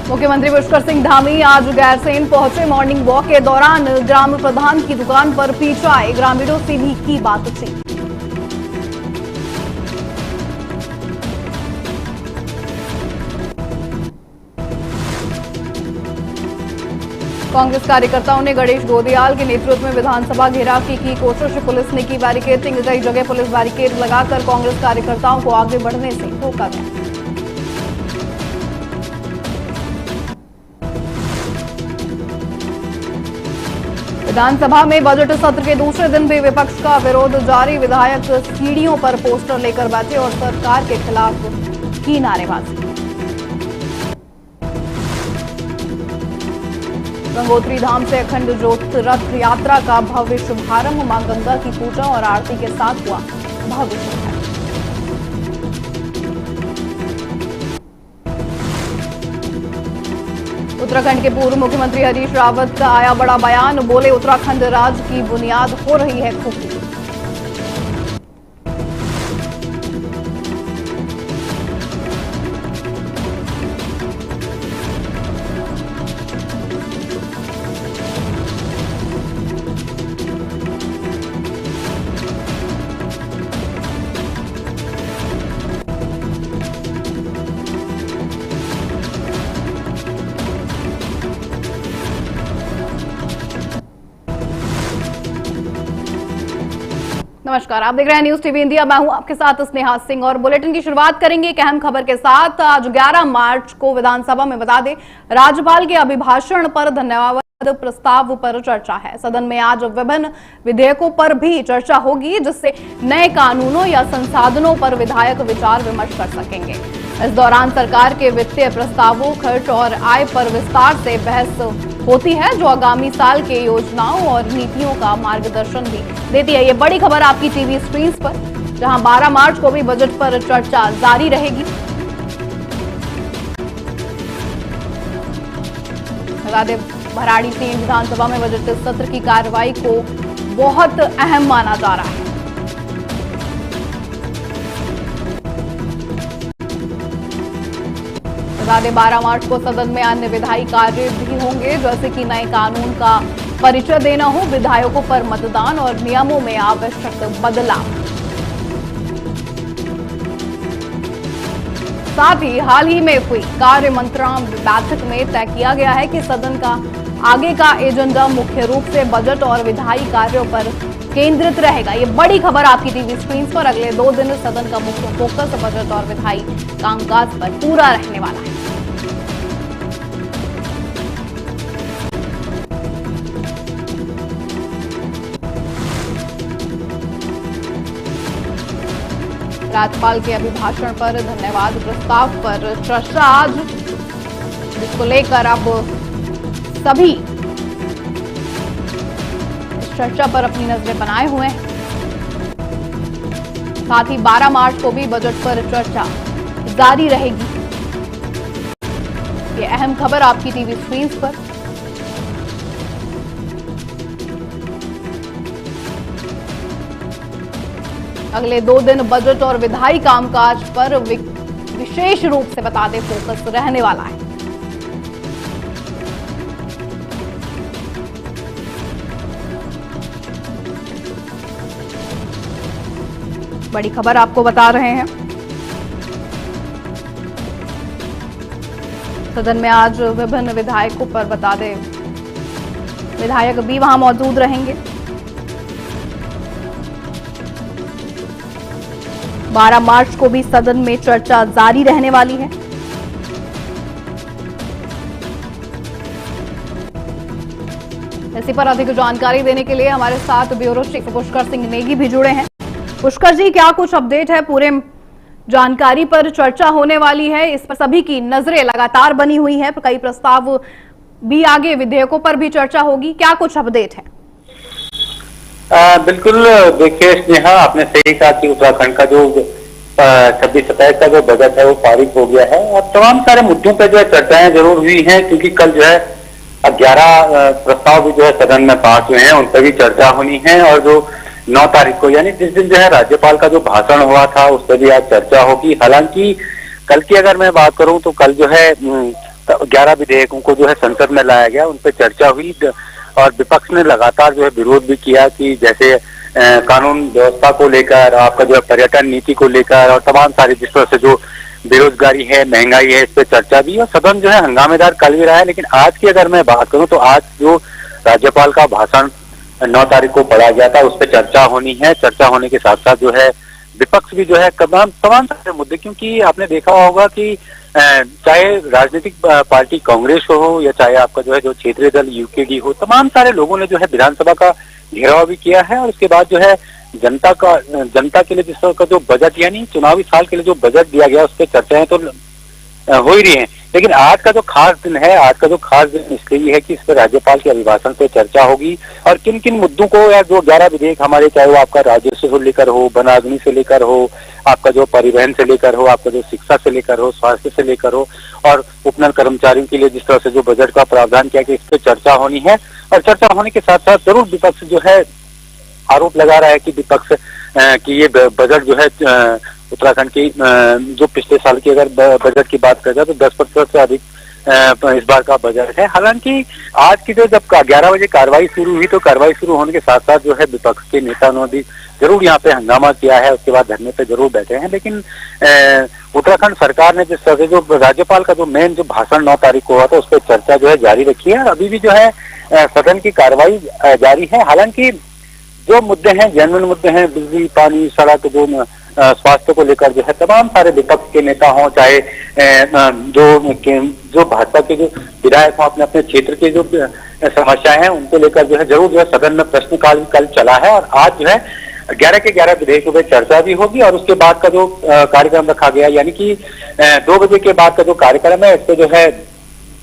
मुख्यमंत्री पुष्कर सिंह धामी आज गैरसैंण पहुंचे। मॉर्निंग वॉक के दौरान ग्राम प्रधान की दुकान पर पेश आए। ग्रामीणों से भी की बातचीत। कांग्रेस कार्यकर्ताओं ने गणेश गोदियाल के नेतृत्व में विधानसभा घेराव की कोशिश। पुलिस ने की बैरिकेडिंग। कई जगह पुलिस बैरिकेड लगाकर कांग्रेस कार्यकर्ताओं को आगे बढ़ने से रोका गया। विधानसभा में बजट सत्र के दूसरे दिन भी विपक्ष का विरोध जारी। विधायक सीढ़ियों पर पोस्टर लेकर बैठे और सरकार के खिलाफ की नारेबाजी। गंगोत्री धाम से अखंड ज्योत रथ यात्रा का भव्य शुभारंभ। मां गंगा की पूजा और आरती के साथ हुआ भव्य शुभारंभ। उत्तराखंड के पूर्व मुख्यमंत्री हरीश रावत का आया बड़ा बयान। बोले उत्तराखंड राज्य की बुनियाद हो रही है खोखली। नमस्कार, आप देख रहे हैं न्यूज टीवी इंडिया। मैं हूं आपके साथ स्नेहा सिंह और बुलेटिन की शुरुआत करेंगे एक अहम खबर के साथ। आज 11 मार्च को विधानसभा में बता दें, राज्यपाल के अभिभाषण पर धन्यवाद प्रस्ताव पर चर्चा है। सदन में आज विभिन्न विधेयकों पर भी चर्चा होगी, जिससे नए कानूनों या संसाधनों पर विधायक विचार विमर्श कर सकेंगे। इस दौरान सरकार के वित्तीय प्रस्तावों, खर्च और आय पर विस्तार से बहस होती है, जो आगामी साल के योजनाओं और नीतियों का मार्गदर्शन भी देती है। ये बड़ी खबर आपकी टीवी स्क्रीन पर, जहां 12 मार्च को भी बजट पर चर्चा जारी रहेगी। बता दें, भराड़ीसेन विधानसभा में बजट सत्र की कार्रवाई को बहुत अहम माना जा रहा है। बता दें, 12 मार्च को सदन में अन्य विधायी कार्य भी होंगे, जैसे कि नए कानून का परिचय देना हो, विधायकों पर मतदान और नियमों में आवश्यक बदलाव। साथ ही हाल ही में हुई कार्य मंत्रणा बैठक में तय किया गया है कि सदन का आगे का एजेंडा मुख्य रूप से बजट और विधायी कार्यों पर केंद्रित रहेगा। ये बड़ी खबर आपकी टीवी स्क्रीन पर। अगले 2 दिन सदन का मुख्य फोकस बजट और विधायी कामकाज पर पूरा रहने वाला है। राज्यपाल के अभिभाषण पर धन्यवाद प्रस्ताव पर चर्चा आज, जिसको लेकर अब सभी इस चर्चा पर अपनी नजरें बनाए हुए हैं। साथ ही 12 मार्च को भी बजट पर चर्चा जारी रहेगी। ये अहम खबर आपकी टीवी स्क्रीन पर। अगले 2 दिन बजट और विधायी कामकाज पर विशेष रूप से बता दें फोकस रहने वाला है। बड़ी खबर आपको बता रहे हैं। सदन में आज विभिन्न विधायकों पर बता दें, विधायक भी वहां मौजूद रहेंगे। 12 मार्च को भी सदन में चर्चा जारी रहने वाली है। इसी पर अधिक जानकारी देने के लिए हमारे साथ ब्यूरो चीफ पुष्कर सिंह नेगी भी जुड़े हैं। पुष्कर जी, क्या कुछ अपडेट है? पूरे जानकारी पर चर्चा होने वाली है, इस पर सभी की नजरें लगातार बनी हुई हैं। कई प्रस्ताव भी आगे विधेयकों पर भी चर्चा होगी, क्या कुछ अपडेट है? बिल्कुल, देखिए स्नेहा, आपने सही कहा कि उत्तराखंड का जो 26-27 का जो बजट है वो पारित हो गया है और तमाम सारे मुद्दों पर जो है चर्चाएं जरूर हुई हैं, क्योंकि कल जो है 11 प्रस्ताव भी जो है सदन में पास हुए हैं, उन पर भी चर्चा होनी है। और जो 9 तारीख को, यानी जिस दिन जो है राज्यपाल का जो भाषण हुआ था, उस पर भी आज चर्चा होगी। हालांकि कल की अगर मैं बात करूं तो कल जो है 11 विधेयकों को जो है संसद में लाया गया, उन पर चर्चा हुई और विपक्ष ने लगातार जो है विरोध भी किया कि जैसे कानून व्यवस्था को लेकर, आपका जो है पर्यटन नीति को लेकर और तमाम सारी जिस तरह से जो बेरोजगारी है, महंगाई है, इस पर चर्चा भी और सदन जो है हंगामेदार कल भी रहा है। लेकिन आज की अगर मैं बात करूं तो आज जो राज्यपाल का भाषण 9 तारीख को पढ़ा गया था, उस पर चर्चा होनी है। चर्चा होने के साथ साथ जो है विपक्ष भी जो है तमाम सारे मुद्दे, क्योंकि आपने देखा होगा कि चाहे राजनीतिक पार्टी कांग्रेस हो या चाहे आपका जो है जो क्षेत्रीय दल यूकेडी हो, तमाम सारे लोगों ने जो है विधानसभा का घेराव भी किया है और उसके बाद जो है जनता के लिए जिस तरह का जो बजट यानी चुनावी साल के लिए जो बजट दिया गया, उस पर चर्चाएं तो हो ही रही हैं। लेकिन आज का जो खास दिन है, आज का जो खास दिन इसलिए है कि इस पर राज्यपाल के अभिभाषण पे चर्चा होगी और किन किन मुद्दों को या जो 11 विधेयक हमारे, चाहे वो आपका राजस्व से लेकर हो, वनाग्नि से लेकर हो, आपका जो परिवहन से लेकर हो, आपका जो शिक्षा से लेकर हो, स्वास्थ्य से लेकर हो और उपनल कर्मचारियों के लिए जिस तरह से जो बजट का प्रावधान किया कि इस पर चर्चा होनी है। और चर्चा होने के साथ साथ जरूर विपक्ष जो है आरोप लगा रहा है कि विपक्ष कि ये बजट जो है उत्तराखंड की जो पिछले साल की अगर बजट की बात करें तो 10% से अधिक इस बार का बजट है। हालांकि आज की जो जब 11 बजे कार्रवाई शुरू हुई तो कार्रवाई शुरू होने के साथ साथ जो है विपक्ष के नेता ने भी जरूर यहाँ पे हंगामा किया है, उसके बाद धरने पे जरूर बैठे हैं। लेकिन उत्तराखंड सरकार ने जिस तरह से जो राज्यपाल का जो मेन जो भाषण 9 तारीख को हुआ था, उस पर चर्चा जो है जारी रखी है और अभी भी जो है सदन की कार्रवाई जारी है। हालांकि जो मुद्दे हैं, जेन्युइन मुद्दे हैं, बिजली, पानी, सड़क, जो स्वास्थ्य को लेकर जो है तमाम सारे विपक्ष के नेता हों, चाहे जो भाजपा के जो विधायक हों, अपने अपने क्षेत्र के जो समस्याएं हैं उनको लेकर जो है जरूर जो है सदन में प्रश्नकाल कल चला है और आज जो है 11 के 11 विधेयकों पर चर्चा भी होगी और उसके बाद का जो कार्यक्रम रखा गया यानी कि 2 बजे के बाद का जो कार्यक्रम है, इस पे जो है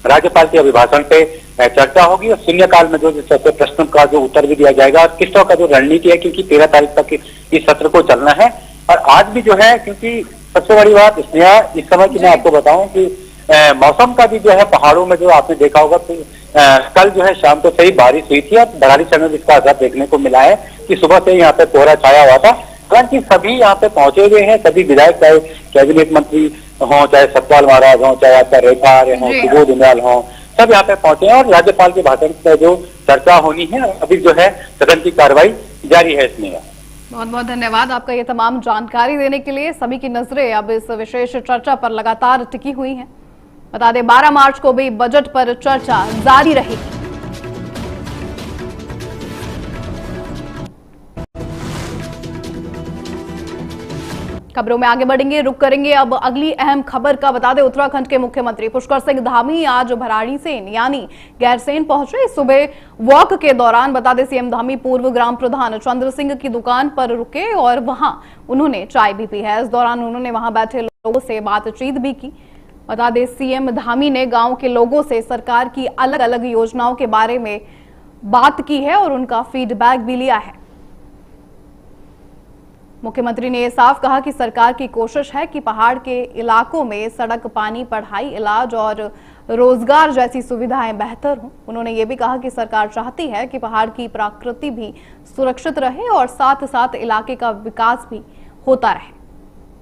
राज्यपाल के अभिभाषण पे चर्चा होगी और शून्यकाल में जो प्रश्न का जो उत्तर भी दिया जाएगा और किस तरह का जो रणनीति है, क्योंकि 13 तारीख तक इस सत्र को चलना है। और आज भी जो है, क्योंकि सबसे बड़ी बात इसमें इस समय की मैं आपको बताऊं कि मौसम का भी जो है पहाड़ों में जो आपने देखा होगा तो कल जो है शाम को सही बारिश हुई थी और बरारी समय इसका असर देखने को मिला है कि सुबह से यहाँ पे कोहरा छाया हुआ था। हालांकि सभी यहाँ पे पहुंचे हुए हैं, सभी विधायक, चाहे कैबिनेट मंत्री हों, चाहे सतपाल महाराज हों, चाहे आपका रेखा आर्य हों, सुबोध उनियाल हों, सब यहाँ पे पहुंचे हैं और राज्यपाल के भाषण पर जो चर्चा होनी है, अभी जो है सदन की कार्रवाई जारी है इसमें। बहुत बहुत धन्यवाद आपका ये तमाम जानकारी देने के लिए। सभी की नजरें अब इस विशेष चर्चा पर लगातार टिकी हुई हैं। बता दें 12 मार्च को भी बजट पर चर्चा जारी रहेगी। खबरों में आगे बढ़ेंगे, रुक करेंगे अब अगली अहम खबर का। बता दें उत्तराखंड के मुख्यमंत्री पुष्कर सिंह धामी आज भराड़ीसेन यानी गैरसेन पहुंचे। सुबह वॉक के दौरान बता दें सीएम धामी पूर्व ग्राम प्रधान चंद्र सिंह की दुकान पर रुके और वहां उन्होंने चाय भी पी है। इस दौरान उन्होंने वहां बैठे लोगों से बातचीत भी की। बता दें सीएम धामी ने गांव के लोगों से सरकार की अलग अलग योजनाओं के बारे में बात की है और उनका फीडबैक भी लिया है। मुख्यमंत्री ने यह साफ कहा कि सरकार की कोशिश है कि पहाड़ के इलाकों में सड़क, पानी, पढ़ाई, इलाज और रोजगार जैसी सुविधाएं बेहतर हों। उन्होंने ये भी कहा कि सरकार चाहती है कि पहाड़ की प्रकृति भी सुरक्षित रहे और साथ साथ इलाके का विकास भी होता रहे।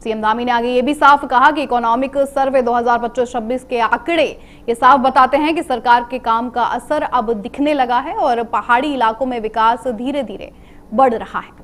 सीएम धामी ने आगे ये भी साफ कहा कि इकोनॉमिक सर्वे 2025-26 के आंकड़े ये साफ बताते हैं कि सरकार के काम का असर अब दिखने लगा है और पहाड़ी इलाकों में विकास धीरे धीरे बढ़ रहा है।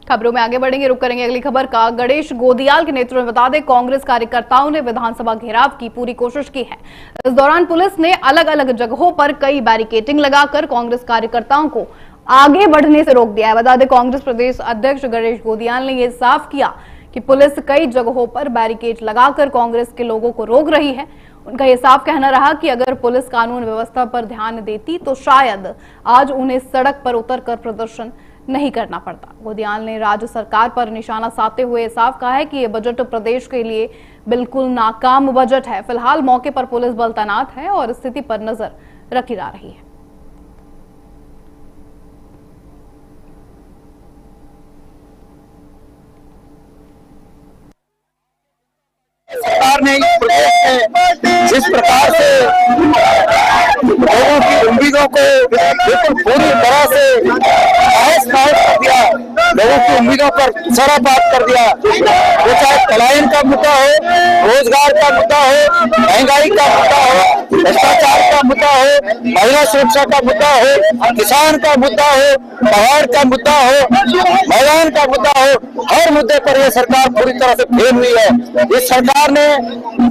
खबरों में आगे बढ़ेंगे, रुक करेंगे अगली खबर का। गणेश गोदियाल के नेतृत्व में बता दें, कांग्रेस कार्यकर्ताओं ने विधानसभा घेराव की पूरी कोशिश की है। इस दौरान पुलिस ने अलग अलग जगहों पर कई बैरिकेडिंग लगाकर कांग्रेस कार्यकर्ताओं को आगे बढ़ने से रोक दिया है। बता दें, कांग्रेस प्रदेश अध्यक्ष गणेश गोदियाल ने यह साफ किया कि पुलिस कई जगहों पर बैरिकेड लगाकर कांग्रेस के लोगों को रोक रही है। उनका यह साफ कहना रहा कि अगर पुलिस कानून व्यवस्था पर ध्यान देती तो शायद आज उन्हें सड़क पर उतरकर प्रदर्शन नहीं करना पड़ता। गोदियाल ने राज्य सरकार पर निशाना साधते हुए साफ कहा है कि यह बजट प्रदेश के लिए बिल्कुल नाकाम बजट है। फिलहाल मौके पर पुलिस बल तैनात है और स्थिति पर नजर रखी जा रही है। सरकार ने जिस प्रकार से लोगों की उम्मीदों को बिल्कुल पूरी तरह से तहस नहस कर दिया, लोगों की उम्मीदों पर सरापात कर दिया। वो चाहे पलायन का मुद्दा हो, रोजगार का मुद्दा हो, महंगाई का मुद्दा हो, भ्रष्टाचार का मुद्दा हो, महिला सुरक्षा का मुद्दा हो, किसान का मुद्दा हो, पहाड़ का मुद्दा हो, मैदान का मुद्दा हो, हर मुद्दे पर यह सरकार पूरी तरह से फेल हुई है। इस सरकार ने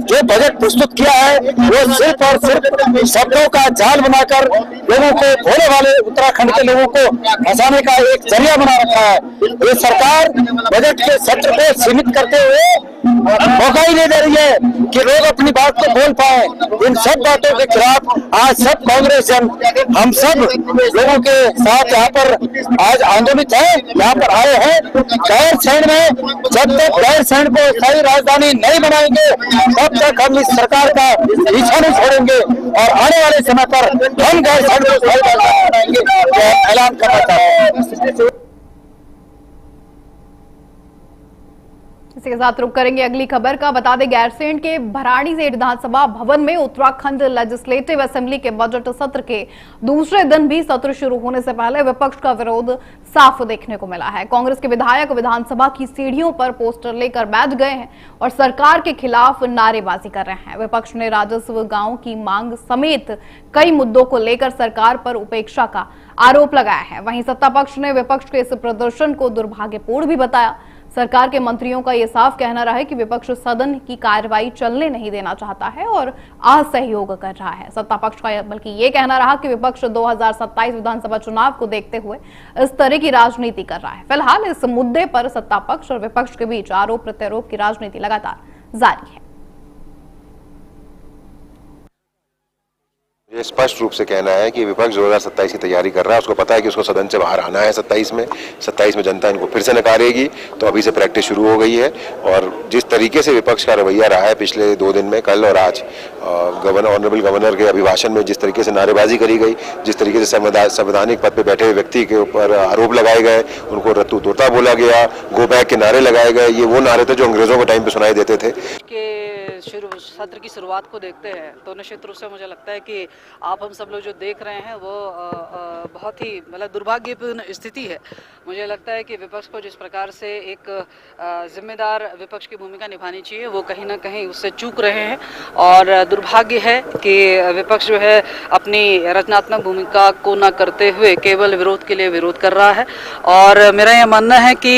जो बजट प्रस्तुत किया है वो सिर्फ और सिर्फ शब्दों का जाल बनाकर लोगों को, भोले वाले उत्तराखंड के लोगों को फंसाने का एक जरिया बना रखा है। ये सरकार बजट के सत्र को सीमित करते हुए मौका ही नहीं दे रही है कि लोग अपनी बात को बोल पाए। इन सब बातों के खिलाफ आज सब कांग्रेस जन, हम सब लोगों के साथ यहाँ पर आज आंदोलित है, यहाँ पर आए हैं। गैरसैंण में जब तक गैरसैंण को स्थायी राजधानी नहीं बनाएंगे तब तक हम इस सरकार का पीछा नहीं छोड़ेंगे और आने वाले समय पर हम गैरसैंण को स्थायी राजधानी बनाएंगे, यह ऐलान करना चाहते हैं। इसी के साथ रुक करेंगे अगली खबर का। बता दें, गैरसैंण के भराड़ी से विधानसभा भवन में उत्तराखंड लेजिस्लेटिव असेंबली के बजट सत्र के दूसरे दिन भी सत्र शुरू होने से पहले विपक्ष का विरोध साफ देखने को मिला है। कांग्रेस के विधायक विधानसभा की सीढ़ियों पर पोस्टर लेकर बैठ गए हैं और सरकार के खिलाफ नारेबाजी कर रहे हैं। विपक्ष ने राजस्व, गांव की मांग समेत कई मुद्दों को लेकर सरकार पर उपेक्षा का आरोप लगाया है। वहीं सत्ता पक्ष ने विपक्ष के इस प्रदर्शन को दुर्भाग्यपूर्ण भी बताया। सरकार के मंत्रियों का यह साफ कहना रहा है कि विपक्ष सदन की कार्रवाई चलने नहीं देना चाहता है और असहयोग कर रहा है। सत्ता पक्ष का बल्कि ये कहना रहा कि विपक्ष 2027 विधानसभा चुनाव को देखते हुए इस तरह की राजनीति कर रहा है। फिलहाल इस मुद्दे पर सत्ता पक्ष और विपक्ष के बीच आरोप प्रत्यारोप की राजनीति लगातार जारी है। ये स्पष्ट रूप से कहना है कि विपक्ष 2027 की तैयारी कर रहा है। उसको पता है कि उसको सदन से बाहर आना है 27 में जनता इनको फिर से नकारेगी, तो अभी से प्रैक्टिस शुरू हो गई है। और जिस तरीके से विपक्ष का रवैया रहा है पिछले 2 दिन में, कल और आज, ऑनरेबल गवर्नर के अभिभाषण में जिस तरीके से नारेबाजी करी गई, जिस तरीके से संवैधानिक पद पर बैठे हुए व्यक्ति के ऊपर आरोप लगाए गए, उनको रत्तू तोता बोला गया, गो बैक के नारे लगाए गए, ये वो नारे थे जो अंग्रेजों के टाइम पे सुनाई देते थे। सत्र की शुरुआत को देखते हैं तो निश्चित रूप से मुझे लगता है कि आप हम सब लोग जो देख रहे हैं वो बहुत ही मतलब दुर्भाग्यपूर्ण स्थिति है। मुझे लगता है कि विपक्ष को जिस प्रकार से एक जिम्मेदार विपक्ष की भूमिका निभानी चाहिए वो कहीं ना कहीं उससे चूक रहे हैं और दुर्भाग्य है कि विपक्ष जो है अपनी रचनात्मक भूमिका को न करते हुए केवल विरोध के लिए विरोध कर रहा है। और मेरा यह मानना है कि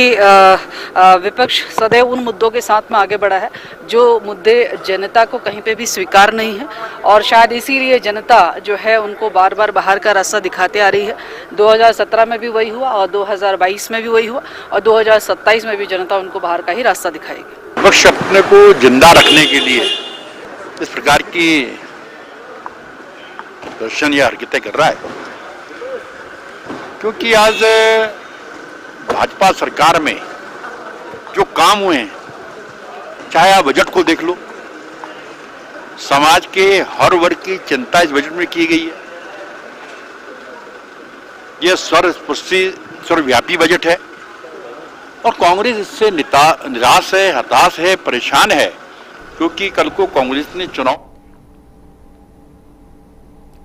विपक्ष सदैव उन मुद्दों के साथ में आगे बढ़ा है जो मुद्दे जनता को कहीं पे भी स्वीकार नहीं है और शायद इसीलिए जनता जो है उनको बार बार बाहर का रास्ता दिखाते आ रही है। 2017 में भी वही हुआ और 2022 में भी वही हुआ और 2027 में भी जनता उनको बाहर का ही रास्ता दिखाएगी। विपक्ष अपने को जिंदा रखने के लिए इस प्रकार की प्रदर्शन या हरकतें कर रहा है, क्योंकि आज भाजपा सरकार में जो काम हुए हैं, चाहे आप बजट को देख लो, समाज के हर वर्ग की चिंता इस बजट में की गई है। यह सर्वस्पर्शी सर्वव्यापी बजट है और कांग्रेस इससे निराश है, हताश है, परेशान है, क्योंकि कल को कांग्रेस ने चुनाव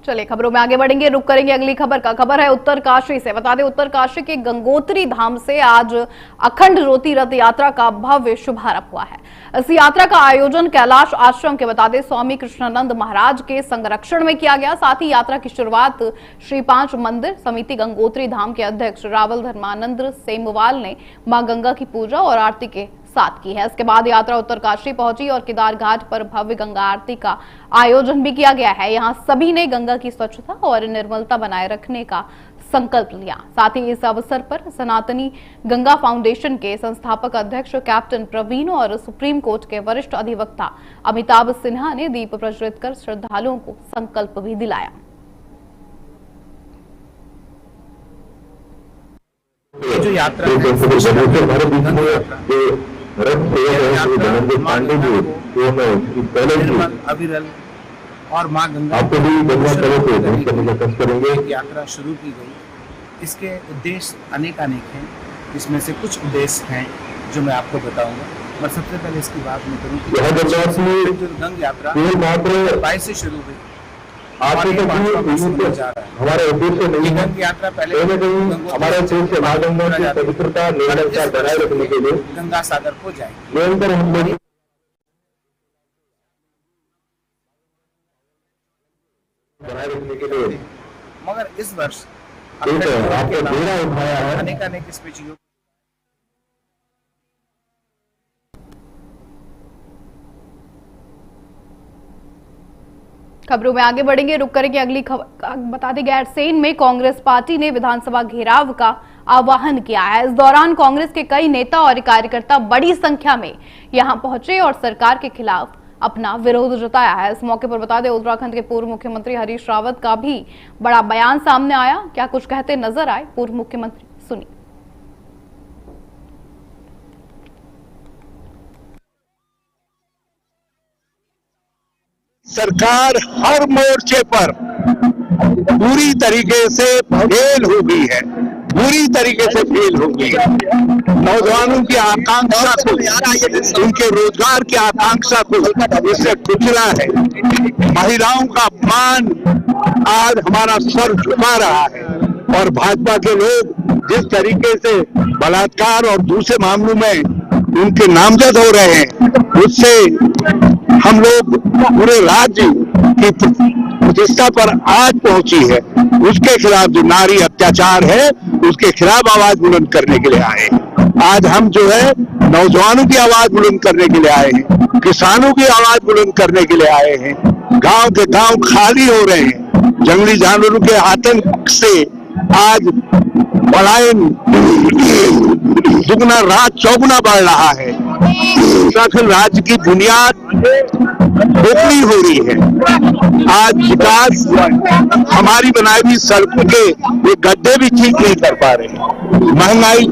चलिए खबरों में आगे बढ़ेंगे, रुक करेंगे अगली खबर का। खबर है उत्तरकाशी से। बता दें उत्तरकाशी के गंगोत्री धाम से आज अखंड ज्योति रथ यात्रा का भव्य शुभारंभ हुआ है। इस यात्रा का आयोजन कैलाश आश्रम के बता दें स्वामी कृष्णानंद महाराज के संरक्षण में किया गया। साथ ही यात्रा की शुरुआत श्री 5 मंदिर समिति गंगोत्री धाम के अध्यक्ष रावल धर्मानंद सेमवाल ने मां गंगा की पूजा और आरती के साथ की है। इसके बाद यात्रा उत्तरकाशी पहुंची और केदार घाट पर भव्य गंगा आरती का आयोजन भी किया गया है। यहां सभी ने गंगा की स्वच्छता और निर्मलता बनाए रखने का संकल्प लिया। साथ ही इस अवसर पर सनातनी गंगा फाउंडेशन के संस्थापक अध्यक्ष कैप्टन प्रवीण और सुप्रीम कोर्ट के वरिष्ठ अधिवक्ता अमिताभ सिन्हा ने दीप प्रज्वलित कर श्रद्धालुओं को संकल्प भी दिलाया। जो यात्रा अविरल और मां गंगा यात्रा शुरू की गई। इसके उद्देश्य अनेक हैं। इसमें से कुछ उद्देश्य हैं जो मैं आपको बताऊंगा। पर सबसे पहले इसकी बात मैं करूं कि गंगा यात्रा 22 से शुरू हुई। हमारे उद्देश्य नहीं है यात्रा पहले हमारे देश से मां गंगा की पवित्रता निरंतर बनाए रखने के लिए गंगा सागर को जाएगी। निरंतर हम लोग बनाए रखने के लिए, मगर इस वर्ष आपको बेड़ा उठाया है अनेक इसमें चीजों। खबरों में आगे बढ़ेंगे, रुक करेंगे अगली खबर। बता दें गैरसैंण में कांग्रेस पार्टी ने विधानसभा घेराव का आह्वान किया है। इस दौरान कांग्रेस के कई नेता और कार्यकर्ता बड़ी संख्या में यहां पहुंचे और सरकार के खिलाफ अपना विरोध जताया है। इस मौके पर बता दें उत्तराखंड के पूर्व मुख्यमंत्री हरीश रावत का भी बड़ा बयान सामने आया। क्या कुछ कहते नजर आए पूर्व मुख्यमंत्री, सुनिए। सरकार हर मोर्चे पर पूरी तरीके से फेल हो गई है, पूरी तरीके से फेल हो गई है। नौजवानों की आकांक्षा को, उनके रोजगार की आकांक्षा को इससे कुचला है। महिलाओं का अपमान आज हमारा सर झुका रहा है और भाजपा के लोग जिस तरीके से बलात्कार और दूसरे मामलों में उनके नामजद हो रहे हैं, उससे हम लोग पूरे राज्य की प्रतिष्ठा पर आज पहुंची है। उसके खिलाफ जो नारी अत्याचार है उसके खिलाफ आवाज बुलंद करने के लिए आए हैं। आज हम जो है नौजवानों की आवाज बुलंद करने के लिए आए हैं, किसानों की आवाज बुलंद करने के लिए आए हैं। गांव के गांव खाली हो रहे हैं। जंगली जानवरों के आतंक से आज पलायन दुगना रात चौगुना बढ़ रहा है। उत्तराखंड राज्य की बुनियाद खोखली हो रही है। आज विकास हमारी बनाई हुई सड़कों के ये गड्ढे भी ठीक नहीं कर पा रहे। महंगाई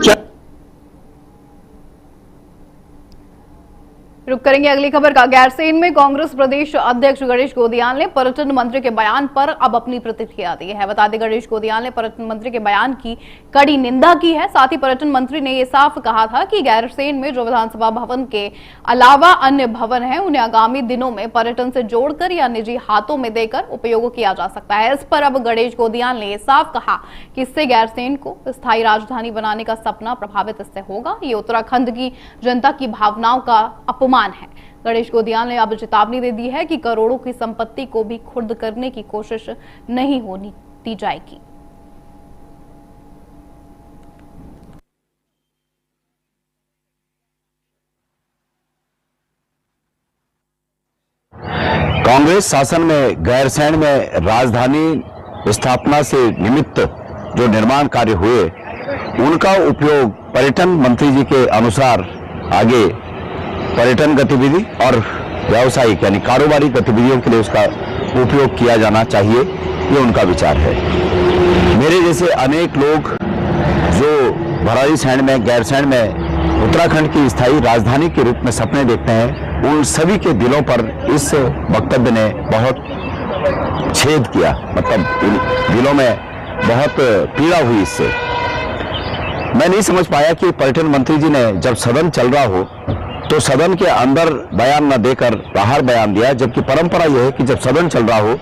रुक करेंगे अगली खबर का। गैरसैंण में कांग्रेस प्रदेश अध्यक्ष गणेश गोदियाल ने पर्यटन मंत्री के बयान पर अब अपनी प्रतिक्रिया दी है। बता दें गणेश गोदियाल ने पर्यटन मंत्री के बयान की कड़ी निंदा की है। साथ ही पर्यटन मंत्री ने यह साफ कहा था कि गैरसैंण में जो विधानसभा भवन के अलावा अन्य भवन है उन्हें आगामी दिनों में पर्यटन से जोड़कर या निजी हाथों में देकर उपयोग किया जा सकता है। इस पर अब गणेश गोदियाल ने यह साफ कहा कि इससे गैरसैंण को स्थायी राजधानी बनाने का सपना प्रभावित इससे होगा। ये उत्तराखंड की जनता की भावनाओं का अपमान है। गणेश गोदियाल ने अब चेतावनी दे दी है कि करोड़ों की संपत्ति को भी खुर्द करने की कोशिश नहीं होनी दी जाएगी। कांग्रेस शासन में गैरसैंण में राजधानी स्थापना से निमित्त जो निर्माण कार्य हुए उनका उपयोग पर्यटन मंत्री जी के अनुसार आगे पर्यटन गतिविधि और व्यावसायिक यानी कारोबारी गतिविधियों के लिए उसका उपयोग किया जाना चाहिए, ये उनका विचार है। मेरे जैसे अनेक लोग जो भराड़ीसैंण में गैरसैंण में उत्तराखंड की स्थायी राजधानी के रूप में सपने देखते हैं, उन सभी के दिलों पर इस वक्तव्य ने बहुत छेद किया, मतलब दिलों में बहुत पीड़ा हुई इससे। मैं नहीं समझ पाया कि पर्यटन मंत्री जी ने जब सदन चल रहा हो तो सदन के अंदर बयान न देकर बाहर बयान दिया, जबकि परंपरा यह है कि जब सदन चल रहा हो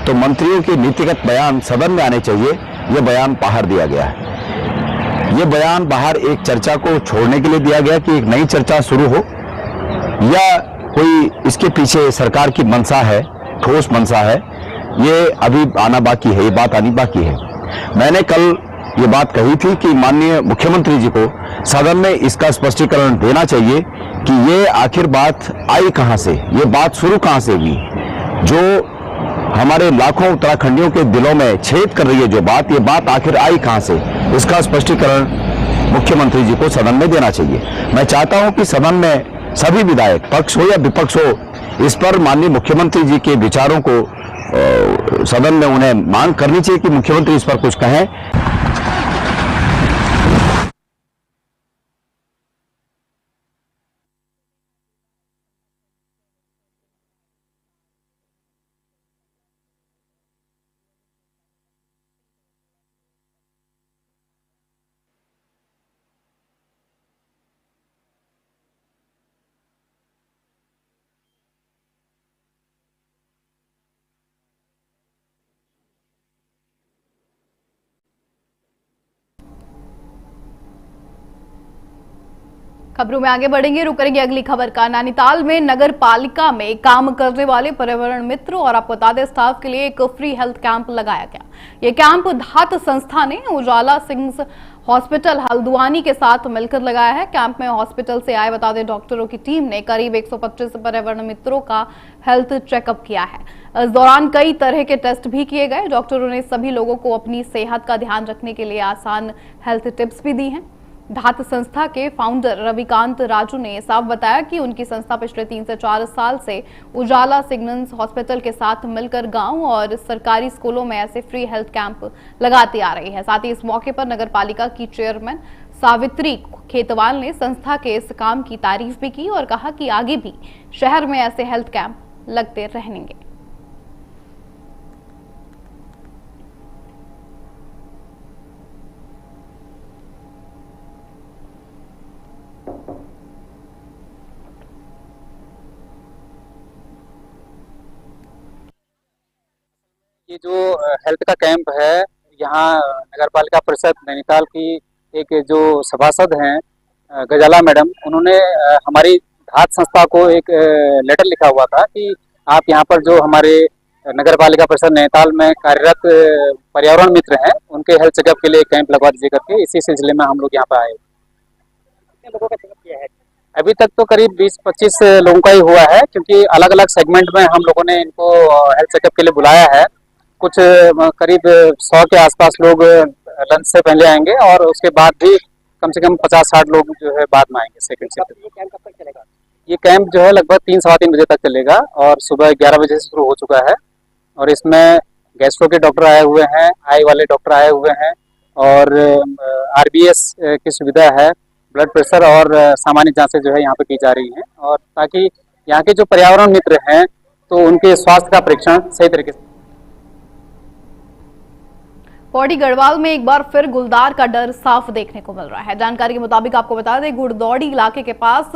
तो मंत्रियों के नीतिगत बयान सदन में आने चाहिए। यह बयान बाहर दिया गया है। यह बयान बाहर एक चर्चा को छोड़ने के लिए दिया गया कि एक नई चर्चा शुरू हो, या कोई इसके पीछे सरकार की मंशा है, ठोस मंशा है, ये अभी आना बाकी है, ये बात आनी बाकी है। मैंने कल ये बात कही थी कि माननीय मुख्यमंत्री जी को सदन में इसका स्पष्टीकरण देना चाहिए कि ये आखिर बात आई कहां से, ये बात शुरू कहां से हुई, जो हमारे लाखों उत्तराखंडियों के दिलों में छेद कर रही है जो बात, ये बात आखिर आई कहां से, इसका स्पष्टीकरण मुख्यमंत्री जी को सदन में देना चाहिए। मैं चाहता हूं कि सदन में सभी विधायक, पक्ष हो या विपक्ष हो, इस पर माननीय मुख्यमंत्री जी के विचारों को सदन में उन्हें मांग करनी चाहिए कि मुख्यमंत्री इस पर कुछ कहें। खबरों में आगे बढ़ेंगे, रुक करेंगे अगली खबर का। नैनीताल में नगर पालिका में काम करने वाले पर्यावरण मित्र और आपको बता दें स्टाफ के लिए एक फ्री हेल्थ कैंप लगाया गया। ये कैंप धात संस्था ने उजाला सिंह हॉस्पिटल हल्द्वानी के साथ मिलकर लगाया है। कैंप में हॉस्पिटल से आए बता दें डॉक्टरों की टीम ने करीब 125 पर्यावरण मित्रों का हेल्थ चेकअप किया है। इस दौरान कई तरह के टेस्ट भी किए गए। डॉक्टरों ने सभी लोगों को अपनी सेहत का ध्यान रखने के लिए आसान हेल्थ टिप्स भी दी हैं। धात संस्था के फाउंडर रविकांत राजू ने साफ बताया कि उनकी संस्था पिछले 3 से 4 साल से उजाला सिग्नल्स हॉस्पिटल के साथ मिलकर गांव और सरकारी स्कूलों में ऐसे फ्री हेल्थ कैंप लगाती आ रही है। साथ ही इस मौके पर नगर पालिका की चेयरमैन सावित्री खेतवाल ने संस्था के इस काम की तारीफ भी की और कहा कि आगे भी शहर में ऐसे हेल्थ कैंप लगते रहेंगे। ये जो हेल्थ का कैंप है, यहाँ नगर पालिका परिषद नैनीताल की एक जो सभासद हैं गजाला मैडम, उन्होंने हमारी धात संस्था को एक लेटर लिखा हुआ था कि आप यहाँ पर जो हमारे नगर पालिका परिषद नैनीताल में कार्यरत पर्यावरण मित्र हैं उनके हेल्थ चेकअप के लिए कैंप लगवा दीजिए करके, इसी सिलसिले में हम लोग यहाँ पर आए। कितने लोगों का चेकअप किया है? अभी तक तो करीब 20-25 लोगों का ही हुआ है, क्योंकि अलग अलग सेगमेंट में हम लोगों ने इनको हेल्थ चेकअप के लिए बुलाया है। कुछ करीब 100 के आसपास लोग लंच से पहले आएंगे और उसके बाद भी कम से कम 50-60 लोग जो है बाद में आएंगे सेकंड शिफ्ट। ये कैंप कब तक चलेगा? ये कैंप जो है लगभग 3-3:15 बजे तक चलेगा और सुबह 11 बजे से शुरू हो चुका है। और इसमें गैस्ट्रो के डॉक्टर आए हुए हैं, आई वाले डॉक्टर आए हुए हैं और RBS की सुविधा है, ब्लड प्रेशर और सामान्य जांचें जो है यहाँ पे की जा रही हैं, और ताकि यहाँ के जो पर्यावरण मित्र हैं तो उनके स्वास्थ्य का परीक्षण सही तरीके से। पौड़ी गढ़वाल में एक बार फिर गुलदार का डर साफ देखने को मिल रहा है। जानकारी के मुताबिक आपको बता दें, गुड़दौड़ी इलाके के पास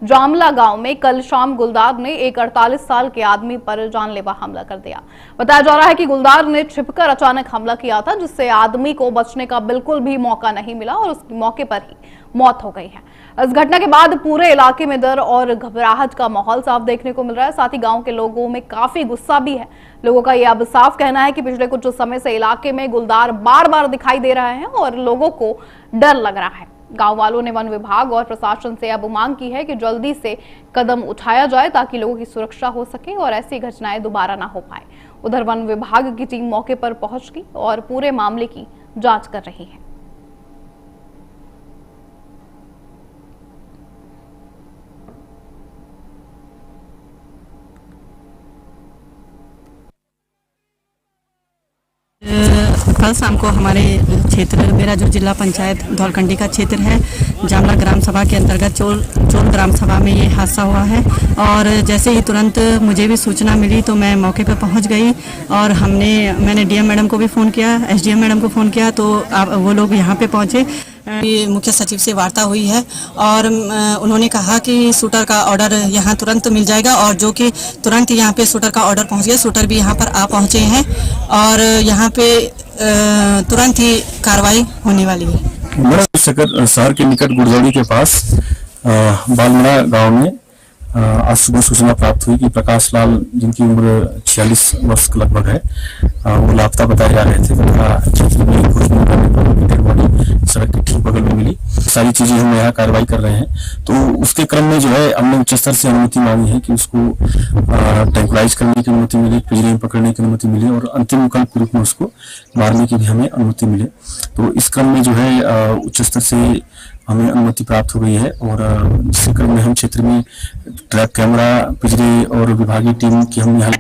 जामला गांव में कल शाम गुलदार ने एक 48 साल के आदमी पर जानलेवा हमला कर दिया। बताया जा रहा है कि गुलदार ने छिपकर अचानक हमला किया था, जिससे आदमी को बचने का बिल्कुल भी मौका नहीं मिला और उसकी मौके पर ही मौत हो गई है। इस घटना के बाद पूरे इलाके में डर और घबराहट का माहौल साफ देखने को मिल रहा है। साथ ही गांव के लोगों में काफी गुस्सा भी है। लोगों का यह अब साफ कहना है कि पिछले कुछ समय से इलाके में गुलदार बार बार दिखाई दे रहा है और लोगों को डर लग रहा है। गांव वालों ने वन विभाग और प्रशासन से अब मांग की है कि जल्दी से कदम उठाया जाए ताकि लोगों की सुरक्षा हो सके और ऐसी घटनाएं दोबारा ना हो पाए। उधर वन विभाग की टीम मौके पर पहुंच गई और पूरे मामले की जांच कर रही है। कल शाम को हमारे क्षेत्र, मेरा जो जिला पंचायत धौलखंडी का क्षेत्र है, जामला ग्राम सभा के अंतर्गत चोल ग्राम सभा में ये हादसा हुआ है। और जैसे ही तुरंत मुझे भी सूचना मिली तो मैं मौके पर पहुंच गई और मैंने DM मैडम को भी फ़ोन किया, SDM मैडम को फ़ोन किया, तो वो लोग यहाँ पे पहुँचे। मुख्य सचिव से वार्ता हुई है और उन्होंने कहा कि शूटर का ऑर्डर यहाँ तुरंत मिल जाएगा और जो कि तुरंत यहाँ पे शूटर का ऑर्डर पहुँच गया। शूटर भी यहाँ पर आ पहुँचे हैं और यहाँ पे तुरंत ही कार्रवाई होने वाली है। शहर के निकट गुड़जौड़ी के पास बालमड़ा गांव में आज सुबह सूचना प्राप्त हुई कि प्रकाश लाल, जिनकी उम्र 46 वर्ष लगभग है, वो लापता बताए जा रहे थे तथा क्षेत्र में खोजबीन करने पर उनकी डेड बॉडी सड़क के ठीक बगल में मिली। सारी चीजें हम यहाँ कार्रवाई कर रहे हैं। तो उसके क्रम में जो है हमने उच्च स्तर से अनुमति मांगी है कि उसको ट्रैंकुलाइज करने की अनुमति मिले, पिंजरे में पकड़ने की अनुमति मिले और अंतिम विकल्प रूप में उसको मारने की भी हमें अनुमति मिले। तो इस क्रम में जो है उच्च स्तर से हमें अनुमति प्राप्त हो गई है और जिसके क्रम में हम क्षेत्र में ट्रैप कैमरा, पिंजरे और विभागीय टीम की हम यहाँ।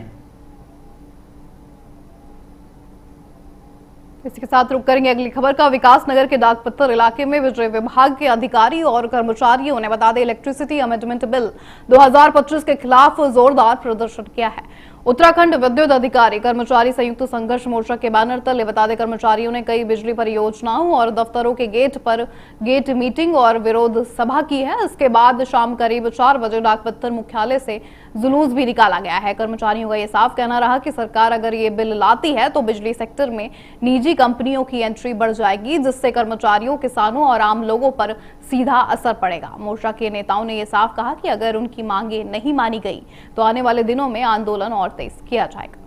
इसी के साथ रुक करेंगे अगली खबर का। विकास नगर के डाकपत्तर इलाके में बिजली विभाग के अधिकारी और कर्मचारियों ने बता दें इलेक्ट्रिसिटी अमेंडमेंट बिल 2025 के खिलाफ जोरदार प्रदर्शन किया है। उत्तराखंड विद्युत अधिकारी कर्मचारी संयुक्त संघर्ष मोर्चा के बैनर तले बता दें कर्मचारियों ने कई बिजली परियोजनाओं और दफ्तरों के गेट पर गेट मीटिंग और विरोध सभा की है। इसके बाद शाम करीब 4 बजे डाकपत्तर मुख्यालय से जुलूस भी निकाला गया है। कर्मचारियों का यह साफ कहना रहा कि सरकार अगर ये बिल लाती है तो बिजली सेक्टर में निजी कंपनियों की एंट्री बढ़ जाएगी, जिससे कर्मचारियों, किसानों और आम लोगों पर सीधा असर पड़ेगा। मोर्चा के नेताओं ने यह साफ कहा कि अगर उनकी मांगे नहीं मानी गई तो आने वाले दिनों में आंदोलन और तेज किया जाएगा।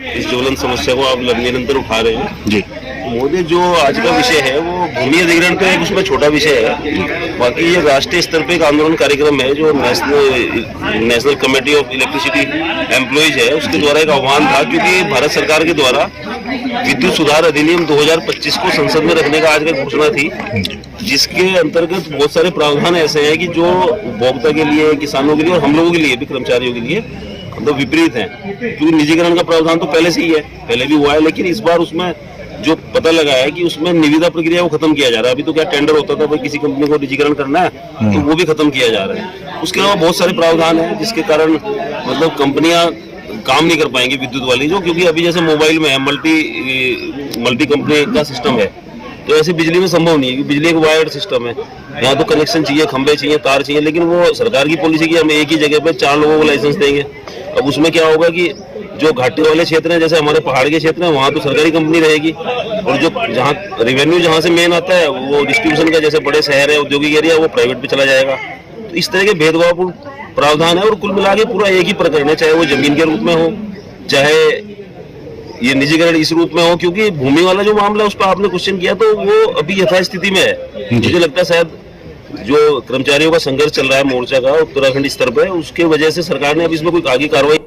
इस ज्वलंत समस्या को आप निरंतर उठा रहे हैं जी। मोदी जो आज का विषय है वो भूमि अधिग्रहण का एक उसमें छोटा विषय है। बाकी ये राष्ट्रीय स्तर पे एक आंदोलन कार्यक्रम है जो national committee of electricity employees है, उसके द्वारा एक आह्वान था, क्योंकि भारत सरकार के द्वारा विद्युत सुधार अधिनियम 2025 को संसद में रखने का आज का घोषणा थी, जिसके अंतर्गत बहुत सारे प्रावधान ऐसे हैं कि जो उपभोक्ता के लिए, किसानों के लिए और हम लोगों के लिए भी, कर्मचारियों के लिए तो विपरीत है। क्योंकि निजीकरण का प्रावधान तो पहले से ही है, पहले भी हुआ है, लेकिन इस बार उसमें जो पता लगा है कि उसमें निविदा प्रक्रिया वो खत्म किया जा रहा है। अभी तो क्या टेंडर होता था, भाई किसी कंपनी को निजीकरण करना है तो वो भी खत्म किया जा रहा है। उसके अलावा बहुत सारे प्रावधान है जिसके कारण मतलब कंपनियां काम नहीं कर पाएंगी विद्युत वाली, जो क्योंकि अभी जैसे मोबाइल में है मल्टी कंपनी का सिस्टम है, तो ऐसे बिजली में संभव नहीं है। बिजली एक वायर्ड सिस्टम है, यहाँ तो कनेक्शन चाहिए, खंभे चाहिए, तार चाहिए, लेकिन वो सरकार की पॉलिसी की हम एक ही जगह पे 4 लोगों को लाइसेंस देंगे। अब उसमें क्या होगा कि जो घाटी वाले क्षेत्र हैं, जैसे हमारे पहाड़ के क्षेत्र हैं, वहाँ तो सरकारी कंपनी रहेगी, और जो जहाँ रेवेन्यू जहाँ से मेन आता है वो डिस्ट्रीब्यूशन का, जैसे बड़े शहर है, औद्योगिक एरिया, वो प्राइवेट पे चला जाएगा। तो इस तरह के भेदभावपूर्ण प्रावधान है और कुल मिला के पूरा एक ही प्रकरण है, चाहे वो जमीन के रूप में हो, चाहे ये निजीकरण इस रूप में हो। क्योंकि भूमि वाला जो मामला है उस पर आपने क्वेश्चन किया, तो वो अभी यथास्थिति में है। मुझे लगता है शायद जो कर्मचारियों का संघर्ष चल रहा है मोर्चा का उत्तराखंड स्तर पर, उसके वजह से सरकार ने अब इसमें कोई आगे कार्रवाई।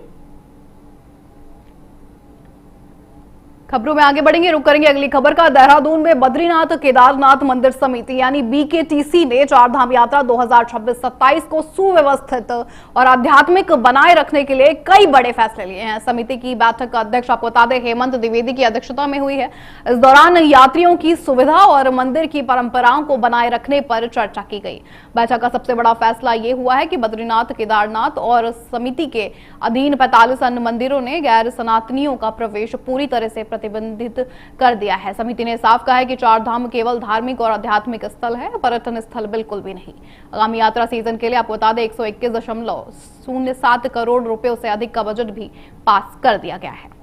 खबरों में आगे बढ़ेंगे, रुक करेंगे अगली खबर का। देहरादून में बद्रीनाथ केदारनाथ मंदिर समिति यानी BKTC ने चारधाम यात्रा 2026-27 को सुव्यवस्थित और आध्यात्मिक बनाए रखने के लिए कई बड़े फैसले लिए हैं। समिति की बैठक का अध्यक्ष आपको बता दें हेमंत द्विवेदी की अध्यक्षता में हुई है। इस दौरान यात्रियों की सुविधा और मंदिर की परंपराओं को बनाए रखने पर चर्चा की गई। बैठक का सबसे बड़ा फैसला ये हुआ है कि बद्रीनाथ, केदारनाथ और समिति के अधीन 45 अन्य मंदिरों ने गैर सनातनियों का प्रवेश पूरी तरह से प्रतिबंधित कर दिया है। समिति ने साफ कहा है कि चारधाम केवल धार्मिक और आध्यात्मिक स्थल है, पर्यटन स्थल बिल्कुल भी नहीं। आगामी यात्रा सीजन के लिए आपको बता दें 121.07 करोड़ रुपयों से अधिक का बजट भी पास कर दिया गया है।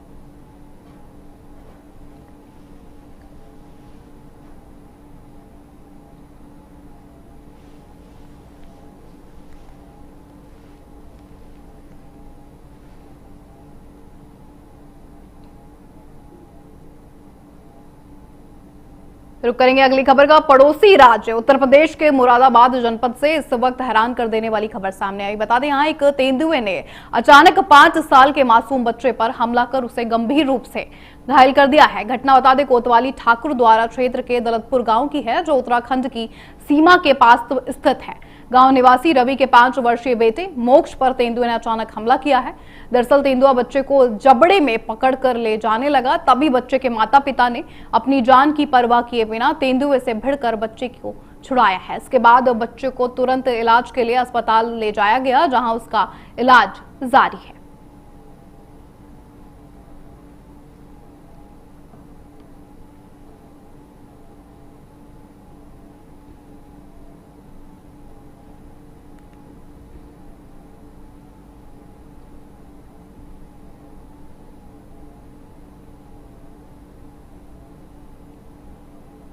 रुक करेंगे अगली खबर का। पड़ोसी राज्य उत्तर प्रदेश के मुरादाबाद जनपद से इस वक्त हैरान कर देने वाली खबर सामने आई। बता दें यहाँ एक तेंदुए ने अचानक 5 साल के मासूम बच्चे पर हमला कर उसे गंभीर रूप से घायल कर दिया है। घटना बता दें कोतवाली ठाकुर द्वारा क्षेत्र के दौलतपुर गांव की है, जो उत्तराखंड की सीमा के पास स्थित है। गांव निवासी रवि के 5 वर्षीय बेटे मोक्ष पर तेंदुए ने अचानक हमला किया है। दरअसल तेंदुआ बच्चे को जबड़े में पकड़कर ले जाने लगा, तभी बच्चे के माता पिता ने अपनी जान की परवाह किए बिना तेंदुए से भिड़कर बच्चे को छुड़ाया है। इसके बाद बच्चे को तुरंत इलाज के लिए अस्पताल ले जाया गया, जहां उसका इलाज जारी है।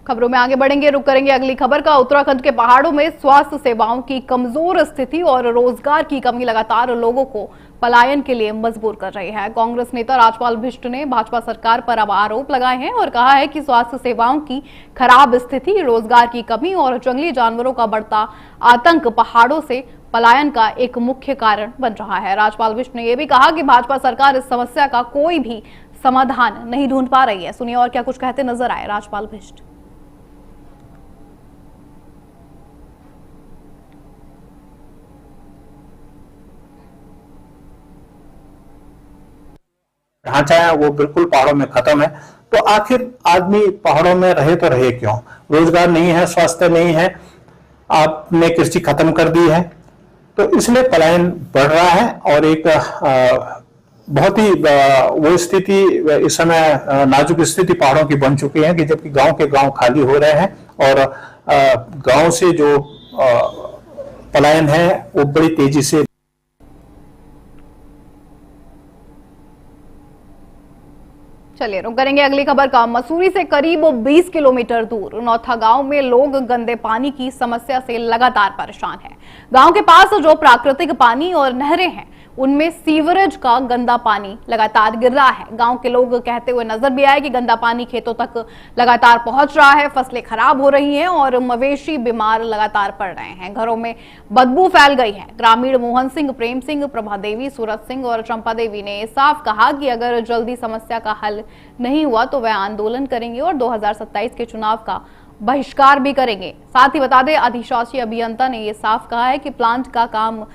खबरों में आगे बढ़ेंगे, रुक करेंगे अगली खबर का। उत्तराखंड के पहाड़ों में स्वास्थ्य सेवाओं की कमजोर स्थिति और रोजगार की कमी लगातार लोगों को पलायन के लिए मजबूर कर रही है। कांग्रेस नेता राजपाल बिष्ट ने भाजपा सरकार पर अब आरोप लगाए हैं और कहा है कि स्वास्थ्य सेवाओं की खराब स्थिति, रोजगार की कमी और जंगली जानवरों का बढ़ता आतंक पहाड़ों से पलायन का एक मुख्य कारण बन रहा है। राजपाल बिष्ट ने यह भी कहा कि भाजपा सरकार इस समस्या का कोई भी समाधान नहीं ढूंढ पा रही है। सुनिए और क्या कुछ कहते नजर आए राजपाल बिष्ट। ढांचा है वो बिल्कुल पहाड़ों में खत्म है, तो आखिर आदमी पहाड़ों में रहे तो रहे क्यों? रोजगार नहीं है, स्वास्थ्य नहीं है, आपने कृषि खत्म कर दी है, तो इसलिए पलायन बढ़ रहा है। और एक बहुत ही वो स्थिति इस समय नाजुक स्थिति पहाड़ों की बन चुकी है कि जबकि गांव के गांव खाली हो रहे हैं और गांव से जो पलायन है वो बड़ी तेजी से। चलिए रुक करेंगे अगली खबर का। मसूरी से करीब 20 किलोमीटर दूर नौथा गांव में लोग गंदे पानी की समस्या से लगातार परेशान हैं। गांव के पास जो प्राकृतिक पानी और नहरें हैं उनमें सीवरेज का गंदा पानी लगातार गिर रहा है। गांव के लोग कहते हुए नजर भी आए कि गंदा पानी खेतों तक लगातार पहुंच रहा है, फसलें खराब हो रही हैं और मवेशी बीमार लगातार पड़ रहे हैं। घरों में बदबू फैल गई है। ग्रामीण मोहन सिंह, प्रेम सिंह, प्रभा देवी, सूरज सिंह और चंपा देवी ने साफ कहा कि अगर जल्दी समस्या का हल नहीं हुआ तो वह आंदोलन करेंगे और 2027 के चुनाव का बहिष्कार भी करेंगे। साथ ही बता दें अधिशासी अभियंता ने यह साफ कहा है कि प्लांट का काम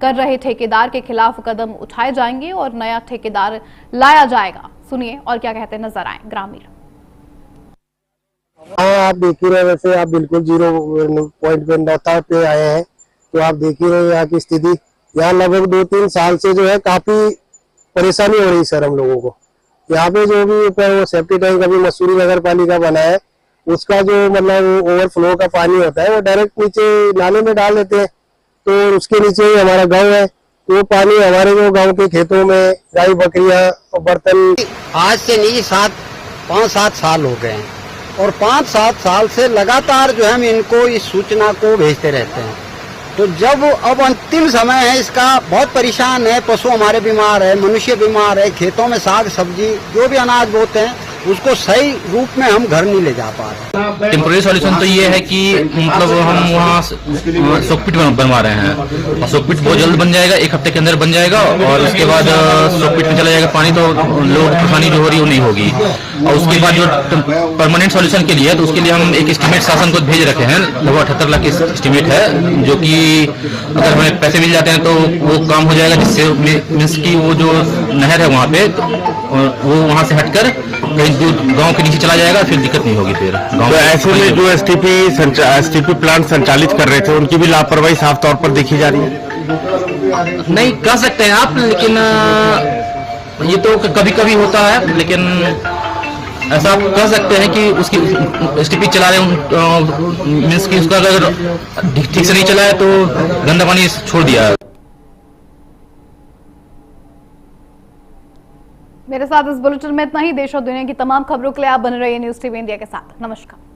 कर रहे ठेकेदार के खिलाफ कदम उठाए जाएंगे और नया ठेकेदार लाया जाएगा। सुनिए और क्या कहते नजर आए ग्रामीण। आप देख ही रहे, वैसे आप बिल्कुल 0 पॉइंट पे नौता पे आए हैं, तो आप देख ही रहे यहाँ की स्थिति। यहाँ लगभग 2-3 साल से जो है काफी परेशानी हो रही सर हम लोगों को। यहाँ पे जो भी वो सेफ्टी टैंक अभी मसूरी नगर पालिका बना है, उसका जो मतलब ओवरफ्लो का पानी होता है वो डायरेक्ट नीचे नाले में डाल देते हैं, तो उसके नीचे ही हमारा गांव है, तो वो पानी हमारे जो गांव के खेतों में गाय बकरियां और बर्तन। आज से नहीं 5-7 साल हो गए हैं और 5-7 साल से लगातार जो है हम इनको इस सूचना को भेजते रहते हैं। तो जब अब अंतिम समय है, इसका बहुत परेशान है, पशु हमारे बीमार है, मनुष्य बीमार है, खेतों में साग सब्जी जो भी अनाज बोते हैं उसको सही रूप में हम घर नहीं ले जा पा रहे। टेम्पोररी सॉल्यूशन तो ये है कि मतलब हम वहाँ सोकपिट बनवा रहे हैं और सोकपिट बहुत जल्द बन जाएगा, 1 हफ्ते के अंदर बन जाएगा और उसके बाद सोकपिट में चला जाएगा पानी, तो लोगों को परेशानी जो हो रही है वो नहीं होगी। और उसके बाद जो परमानेंट सॉल्यूशन के लिए, तो उसके लिए हम एक एस्टीमेट शासन को भेज रखे हैं, लगभग 78 लाख की एस्टीमेट है, जो कि अगर हमें पैसे मिल जाते हैं तो वो काम हो जाएगा, जिससे मीन्स की वो जो नहर है वहाँ पे वो वहाँ से हटकर गांव के नीचे चला जाएगा, फिर दिक्कत नहीं होगी। फिर तो ऐसे में जो एसटीपी प्लांट संचालित कर रहे थे उनकी भी लापरवाही साफ तौर पर देखी जा रही है। नहीं कह सकते हैं आप, लेकिन ये तो कभी कभी होता है, लेकिन ऐसा आप कह सकते हैं कि उसकी एसटीपी चला रहे मीन्स की उसका अगर ठीक से नहीं चला है तो गंदा पानी छोड़ दिया है। मेरे साथ इस बुलेटिन में इतना ही। देश और दुनिया की तमाम खबरों के लिए आप बने रहिए न्यूज़ टीवी इंडिया के साथ। नमस्कार।